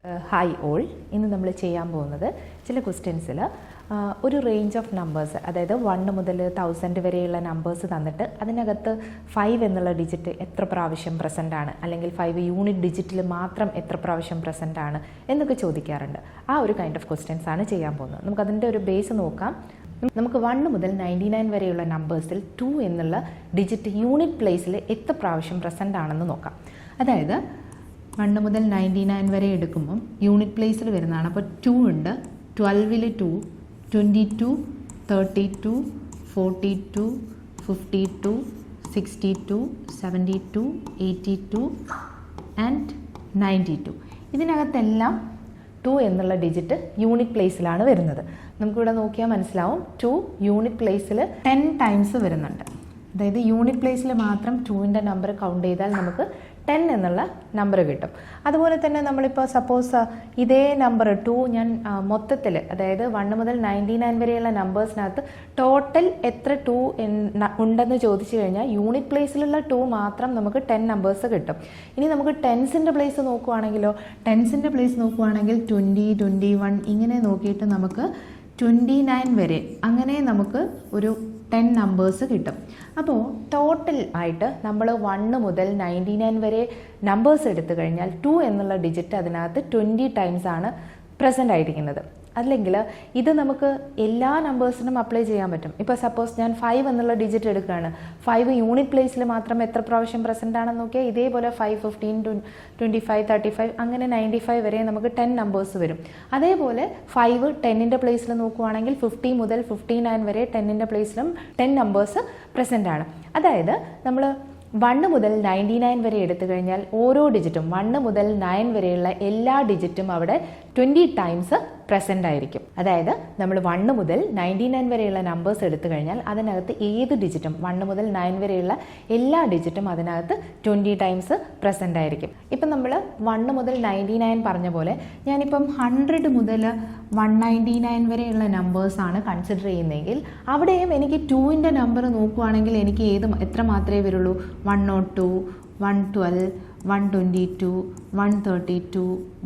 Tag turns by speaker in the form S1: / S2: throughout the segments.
S1: Hi all, ഇന്ന് നമ്മൾ ചെയ്യാൻ പോകുന്നത് ചില ക്വസ്റ്റ്യൻസിൽ ഒരു റേഞ്ച് ഓഫ് നമ്പേഴ്സ്, അതായത് 1 മുതൽ 1000 വരെയുള്ള നമ്പേഴ്സ് തന്നിട്ട് അതിനകത്ത് 5 എന്നുള്ള ഡിജിറ്റ് എത്ര പ്രാവശ്യം പ്രസൻ്റ് ആണ്, അല്ലെങ്കിൽ 5 യൂണിറ്റ് ഡിജിറ്റിൽ മാത്രം എത്ര പ്രാവശ്യം പ്രസൻ്റ് ആണ് എന്നൊക്കെ ചോദിക്കാറുണ്ട്. ആ ഒരു കൈൻഡ് ഓഫ് ക്വസ്റ്റ്യൻസ് ആണ് ചെയ്യാൻ പോകുന്നത്. നമുക്കതിൻ്റെ ഒരു ബേസ് നോക്കാം. നമുക്ക് 1 മുതൽ 99 വരെയുള്ള നമ്പേഴ്സിൽ 2 എന്നുള്ള ഡിജിറ്റ് യൂണിറ്റ് പ്ലേസിൽ എത്ര പ്രാവശ്യം പ്രസൻ്റ് ആണെന്ന് നോക്കാം. അതായത് 1 മുതൽ 99 വരെ എടുക്കുമ്പം യൂണിറ്റ് പ്ലേസിൽ വരുന്നതാണ്. അപ്പോൾ 2 ഉണ്ട്, 12 2, 22, 32, 42, 52, 62, 72, 82 ആൻഡ് 92. ഇതിനകത്തെല്ലാം 2 എന്നുള്ള ഡിജിറ്റ് യൂണിറ്റ് പ്ലേസിലാണ് വരുന്നത്. നമുക്കിവിടെ നോക്കിയാൽ മനസ്സിലാവും 2 യൂണിറ്റ് പ്ലേസിൽ 10 ടൈംസ് വരുന്നുണ്ട്. അതായത് യൂണിറ്റ് പ്ലേസിൽ മാത്രം 2ൻ്റെ നമ്പർ കൗണ്ട് ചെയ്താൽ നമുക്ക് 10 എന്നുള്ള നമ്പർ കിട്ടും. അതുപോലെ തന്നെ നമ്മളിപ്പോൾ സപ്പോസ് ഇതേ നമ്പർ 2 ഞാൻ മൊത്തത്തിൽ, അതായത് 1 മുതൽ 99 വരെയുള്ള നമ്പേഴ്സിനകത്ത് ടോട്ടൽ എത്ര 2 ഉണ്ടെന്ന് ചോദിച്ചു കഴിഞ്ഞാൽ യൂണിറ്റ് പ്ലേസിലുള്ള 2 മാത്രം നമുക്ക് 10 നമ്പേഴ്സ് കിട്ടും. ഇനി നമുക്ക് ടെൻസിൻ്റെ പ്ലേസ് നോക്കുവാണെങ്കിലോ, ടെൻസിൻ്റെ പ്ലേസ് നോക്കുവാണെങ്കിൽ 20, 21 ഇങ്ങനെ നോക്കിയിട്ട് നമുക്ക് 29 വരെ അങ്ങനെ നമുക്ക് ഒരു 10 നമ്പേഴ്സ് കിട്ടും. അപ്പോൾ ടോട്ടൽ ആയിട്ട് നമ്മൾ 1 മുതൽ 99 വരെ നമ്പേഴ്സ് എടുത്തു കഴിഞ്ഞാൽ 2 എന്നുള്ള ഡിജിറ്റ് അതിനകത്ത് 20 ടൈംസ് ആണ് പ്രസൻ്റ് ആയിരിക്കുന്നത്. അല്ലെങ്കിൽ ഇത് നമുക്ക് എല്ലാ നമ്പേഴ്സിനും അപ്ലൈ ചെയ്യാൻ പറ്റും. ഇപ്പോൾ സപ്പോസ് ഞാൻ 5 എന്നുള്ള ഡിജിറ്റ് എടുക്കുകയാണ്, 5 യൂണിറ്റ് പ്ലേസിൽ മാത്രം എത്ര പ്രാവശ്യം പ്രസൻ്റ് ആണെന്ന് നോക്കിയാൽ ഇതേപോലെ 5, 15, 25, 35 അങ്ങനെ 95 വരെ നമുക്ക് 10 നമ്പേഴ്സ് വരും. അതേപോലെ 5 10ൻ്റെ പ്ലേസിൽ നോക്കുവാണെങ്കിൽ 50 മുതൽ 59 വരെ 10ൻ്റെ പ്ലേസിലും 10 നമ്പേഴ്സ് പ്രസൻ്റ് ആണ്. അതായത് നമ്മൾ 1 മുതൽ 99 വരെ എടുത്തു കഴിഞ്ഞാൽ ഓരോ ഡിജിറ്റും 1 മുതൽ 9 വരെയുള്ള എല്ലാ ഡിജിറ്റും അവിടെ 20 ടൈംസ് പ്രസൻ്റ് ആയിരിക്കും. അതായത് നമ്മൾ 1 മുതൽ 99 വരെയുള്ള നമ്പേഴ്സ് എടുത്തു കഴിഞ്ഞാൽ അതിനകത്ത് ഏത് ഡിജിറ്റും 1 മുതൽ 9 വരെയുള്ള എല്ലാ ഡിജിറ്റും അതിനകത്ത് 20 ടൈംസ് പ്രസൻ്റ് ആയിരിക്കും. ഇപ്പം നമ്മൾ 1 മുതൽ 99 പറഞ്ഞ പോലെ ഞാനിപ്പം 100 മുതൽ 199 വരെയുള്ള നമ്പേഴ്സാണ് കൺസിഡർ ചെയ്യുന്നതെങ്കിൽ അവിടെയും എനിക്ക് 2ൻ്റെ നമ്പർ നോക്കുവാണെങ്കിൽ എനിക്ക് എത്ര മാത്രമേ വരുള്ളൂ? 102, 112, 122, 132,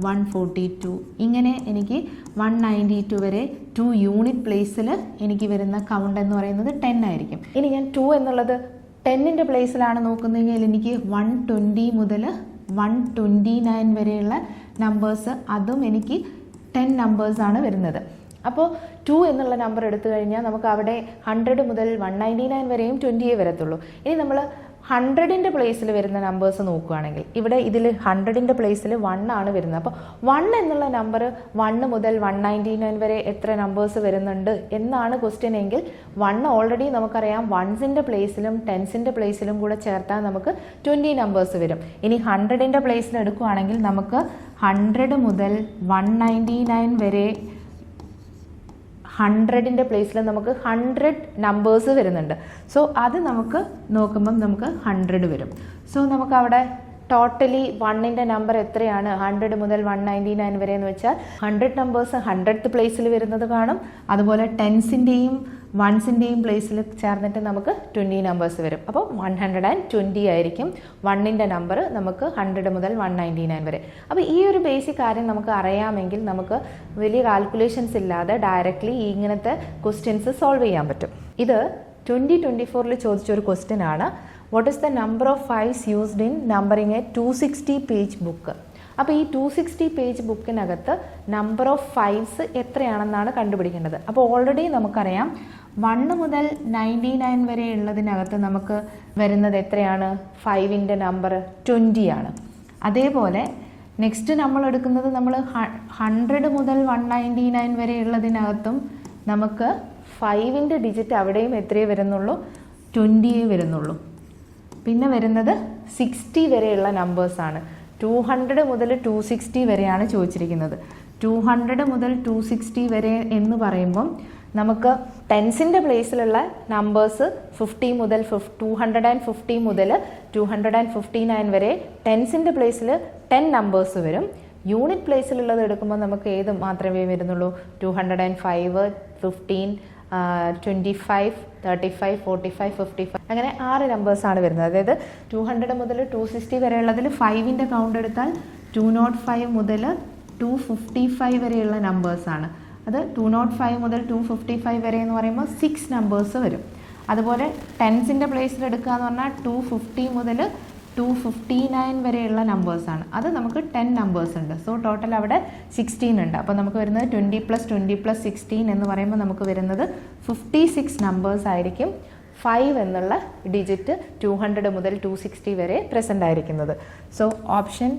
S1: 142 ഇങ്ങനെ എനിക്ക് 192 വരെ 2 യൂണിറ്റ് പ്ലേസിൽ എനിക്ക് വരുന്ന കൗണ്ട് എന്ന് പറയുന്നത് 10 ആയിരിക്കും. ഇനി ഞാൻ 2 എന്നുള്ളത് 10ൻ്റെ പ്ലേസിലാണ് നോക്കുന്നതെങ്കിൽ എനിക്ക് 120 മുതൽ 129 വരെയുള്ള നമ്പേഴ്സ്, അതും എനിക്ക് 10 നമ്പേഴ്സാണ് വരുന്നത്. അപ്പോൾ 2 എന്നുള്ള നമ്പർ എടുത്തു കഴിഞ്ഞാൽ നമുക്ക് അവിടെ 100 മുതൽ 199 വരെയും 20 വരത്തുള്ളൂ. ഇനി നമ്മൾ 100ൻ്റെ പ്ലേസിൽ വരുന്ന നമ്പേഴ്സ് നോക്കുകയാണെങ്കിൽ ഇവിടെ ഇതിൽ 100ൻ്റെ പ്ലേസിൽ 1 ആണ് വരുന്നത്. അപ്പോൾ 1 എന്നുള്ള നമ്പർ 1 മുതൽ 199 വരെ എത്ര നമ്പേഴ്സ് വരുന്നുണ്ട് എന്നാണ് ക്വസ്റ്റ്യൻ എങ്കിൽ 1 ഓൾറെഡി നമുക്കറിയാം 1ൻ്റെ പ്ലേസിലും 10ൻ്റെ പ്ലേസിലും കൂടെ ചേർത്താൽ നമുക്ക് 20 നമ്പേഴ്സ് വരും. ഇനി 100ൻ്റെ പ്ലേസിൽ എടുക്കുകയാണെങ്കിൽ നമുക്ക് 100 മുതൽ 199 വരെ 100ൻ്റെ പ്ലേസിൽ നമുക്ക് 100 നമ്പേഴ്സ് വരുന്നുണ്ട്. സോ അത് നമുക്ക് നോക്കുമ്പം നമുക്ക് 100 വരും. സോ നമുക്ക് അവിടെ ടോട്ടലി 1ൻ്റെ നമ്പർ എത്രയാണ് 100 മുതൽ 199 വരെ എന്ന് വെച്ചാൽ 100 നമ്പേഴ്സ് 100th പ്ലേസിൽ വരുന്നത് കാണും. അതുപോലെ 10സിൻ്റെയും 1സിൻ്റെയും പ്ലേസിൽ ചേർന്നിട്ട് നമുക്ക് 20 നമ്പേഴ്സ് വരും. അപ്പോൾ 120 ആയിരിക്കും 1ൻ്റെ നമ്പർ നമുക്ക് 100 മുതൽ 199 വരെ. അപ്പോൾ ഈ ഒരു ബേസിക് കാര്യം നമുക്ക് അറിയാമെങ്കിൽ നമുക്ക് വലിയ കാൽക്കുലേഷൻസ് ഇല്ലാതെ ഡയറക്റ്റ്ലി ഇങ്ങനത്തെ ക്വസ്റ്റ്യൻസ് സോൾവ് ചെയ്യാൻ പറ്റും. ഇത് 2024 ചോദിച്ചൊരു ക്വസ്റ്റ്യൻ ആണ്. What is the number of 5s used in numbering A 260 page book? അപ്പോൾ ഈ 260 പേജ് ബുക്കിനകത്ത് നമ്പർ ഓഫ് 5s എത്രയാണെന്നാണ് കണ്ടുപിടിക്കേണ്ടത്. അപ്പോൾ ഓൾറെഡി നമുക്കറിയാം 1 മുതൽ 99 വരെ ഉള്ളതിനകത്ത് നമുക്ക് വരുന്നത് എത്രയാണ്? 5ൻ്റെ നമ്പർ 20 ആണ്. അതേപോലെ നെക്സ്റ്റ് നമ്മൾ എടുക്കുന്നത് നമ്മൾ 100 മുതൽ 199 വരെ ഉള്ളതിനകത്തും നമുക്ക് 5ൻ്റെ ഡിജിറ്റ് അവിടെയും എത്രയേ വരുന്നുള്ളൂ? 20 വരുന്നുള്ളൂ. പിന്നെ വരുന്നത് 60 വരെയുള്ള നമ്പേഴ്സാണ്. 200 മുതൽ 260 വരെയാണ് ചോദിച്ചിരിക്കുന്നത്. 200 മുതൽ 260 വരെ എന്ന് പറയുമ്പം നമുക്ക് 10സിൻ്റെ പ്ലേസിലുള്ള നമ്പേഴ്സ് 50 മുതൽ 250 മുതൽ 259 വരെ 10സിൻ്റെ പ്ലേസിൽ 10 നമ്പേഴ്സ് വരും. യൂണിറ്റ് പ്ലേസിലുള്ളത് എടുക്കുമ്പോൾ നമുക്ക് ഏത് മാത്രമേ വരുന്നുള്ളൂ? 205, 15, 25, 35, 45, 55 അങ്ങനെ 6 നമ്പേഴ്സാണ് വരുന്നത്. അതായത് 200 മുതൽ 260 വരെയുള്ളതിൽ 5ൻ്റെ കൗണ്ട് എടുത്താൽ 205 മുതൽ 255 വരെയുള്ള നമ്പേഴ്സാണ്. അത് 205 മുതൽ 255 വരെ എന്ന് പറയുമ്പോൾ 6 നമ്പേഴ്സ് വരും. അതുപോലെ ടെൻസിൻ്റെ പ്ലേസിൽ എടുക്കുക എന്ന് പറഞ്ഞാൽ 250 മുതൽ 259 വരെയുള്ള നമ്പേഴ്സാണ്. അത് നമുക്ക് 10 നമ്പേഴ്സ് ഉണ്ട്. സോ ടോട്ടൽ അവിടെ 16 ഉണ്ട്. അപ്പോൾ നമുക്ക് വരുന്നത് 20 + 20 + 16 എന്ന് പറയുമ്പോൾ നമുക്ക് വരുന്നത് 56 നമ്പേഴ്സ് ആയിരിക്കും 5 എന്നുള്ള ഡിജിറ്റ് 200 മുതൽ 260 വരെ പ്രസൻ്റ് ആയിരിക്കുന്നത്. സോ ഓപ്ഷൻ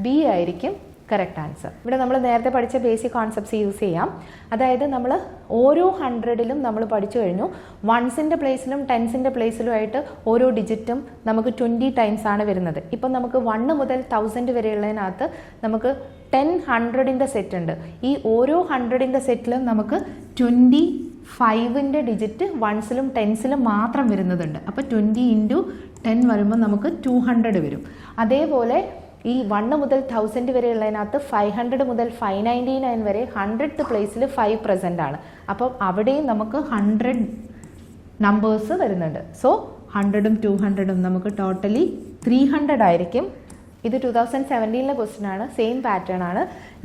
S1: ബി ആയിരിക്കും കറക്റ്റ് ആൻസർ. ഇവിടെ നമ്മൾ നേരത്തെ പഠിച്ച ബേസിക് കോൺസെപ്റ്റ്സ് യൂസ് ചെയ്യാം. അതായത് നമ്മൾ ഓരോ 100ലും നമ്മൾ പഠിച്ചു കഴിഞ്ഞു വൺസിൻ്റെ പ്ലേസിലും ടെൻസിൻ്റെ പ്ലേസിലുമായിട്ട് ഓരോ ഡിജിറ്റും നമുക്ക് 20 ടൈംസ് ആണ് വരുന്നത്. ഇപ്പം നമുക്ക് 1 മുതൽ 1000 വരെയുള്ളതിനകത്ത് നമുക്ക് 10 100ൻ്റെ സെറ്റ് ഉണ്ട്. ഈ ഓരോ 100ൻ്റെ സെറ്റിലും നമുക്ക് 25ൻ്റെ ഡിജിറ്റ് വൺസിലും ടെൻസിലും മാത്രം വരുന്നതുണ്ട്. അപ്പോൾ 20 × 10 വരുമ്പോൾ നമുക്ക് 200 വരും. അതേപോലെ ഈ 1 മുതൽ 1000 വരെയുള്ളതിനകത്ത് 500 മുതൽ 599 വരെ 100th പ്ലേസിൽ 5 പ്രസൻ്റ് ആണ്. അപ്പം അവിടെയും നമുക്ക് 100 നമ്പേഴ്സ് വരുന്നുണ്ട്. സോ 100ഉം 200ഉം നമുക്ക് ടോട്ടലി 300 ആയിരിക്കും. ഇത് 2017 ക്വസ്റ്റ്യൻ ആണ്. സെയിം പാറ്റേൺ ആണ്.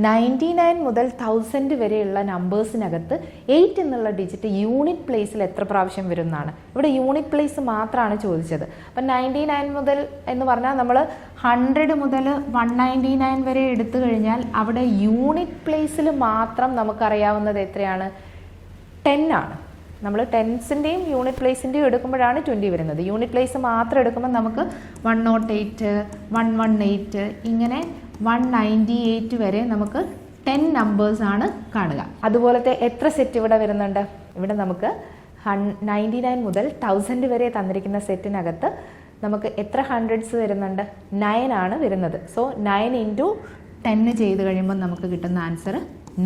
S1: 99 മുതൽ 1000 വരെയുള്ള നമ്പേഴ്സിനകത്ത് 8 എന്നുള്ള ഡിജിറ്റ് യൂണിറ്റ് പ്ലേസിൽ എത്ര പ്രാവശ്യം വരും എന്നാണ്. ഇവിടെ യൂണിറ്റ് പ്ലേസ് മാത്രമാണ് ചോദിച്ചത്. അപ്പം 99 മുതൽ എന്ന് പറഞ്ഞാൽ നമ്മൾ 100 മുതൽ 199 വരെ എടുത്തു കഴിഞ്ഞാൽ അവിടെ യൂണിറ്റ് പ്ലേസിൽ മാത്രം നമുക്കറിയാവുന്നത് എത്രയാണ്? 10 ആണ്. നമ്മൾ ടെൻസിൻ്റെയും യൂണിറ്റ് പ്ലേസിൻ്റെയും എടുക്കുമ്പോഴാണ് 20 വരുന്നത്. യൂണിറ്റ് പ്ലേസ് മാത്രം എടുക്കുമ്പോൾ നമുക്ക് 108, 118 ഇങ്ങനെ 198 വരെ നമുക്ക് 10 നമ്പേഴ്സാണ് കാണുക. അതുപോലത്തെ എത്ര സെറ്റ് ഇവിടെ വരുന്നുണ്ട്? ഇവിടെ നമുക്ക് 99 മുതൽ 1000 വരെ തന്നിരിക്കുന്ന സെറ്റിനകത്ത് നമുക്ക് എത്ര ഹൺഡ്രഡ്സ് വരുന്നുണ്ട്? 9 ആണ് വരുന്നത്. സോ 9 × 10 ചെയ്ത് കഴിയുമ്പോൾ നമുക്ക് കിട്ടുന്ന ആൻസർ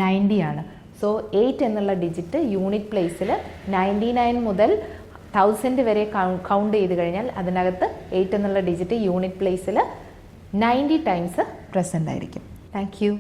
S1: 90 ആണ്. സോ 8 എന്നുള്ള ഡിജിറ്റ് യൂണിറ്റ് പ്ലേസിൽ 99 മുതൽ 1000 വരെ കൗണ്ട് ചെയ്ത് കഴിഞ്ഞാൽ അതിനകത്ത് 8 എന്നുള്ള ഡിജിറ്റ് യൂണിറ്റ് പ്ലേസിൽ 90 ടൈംസ് പ്രസൻ്റ് ആയിരിക്കും. Thank you.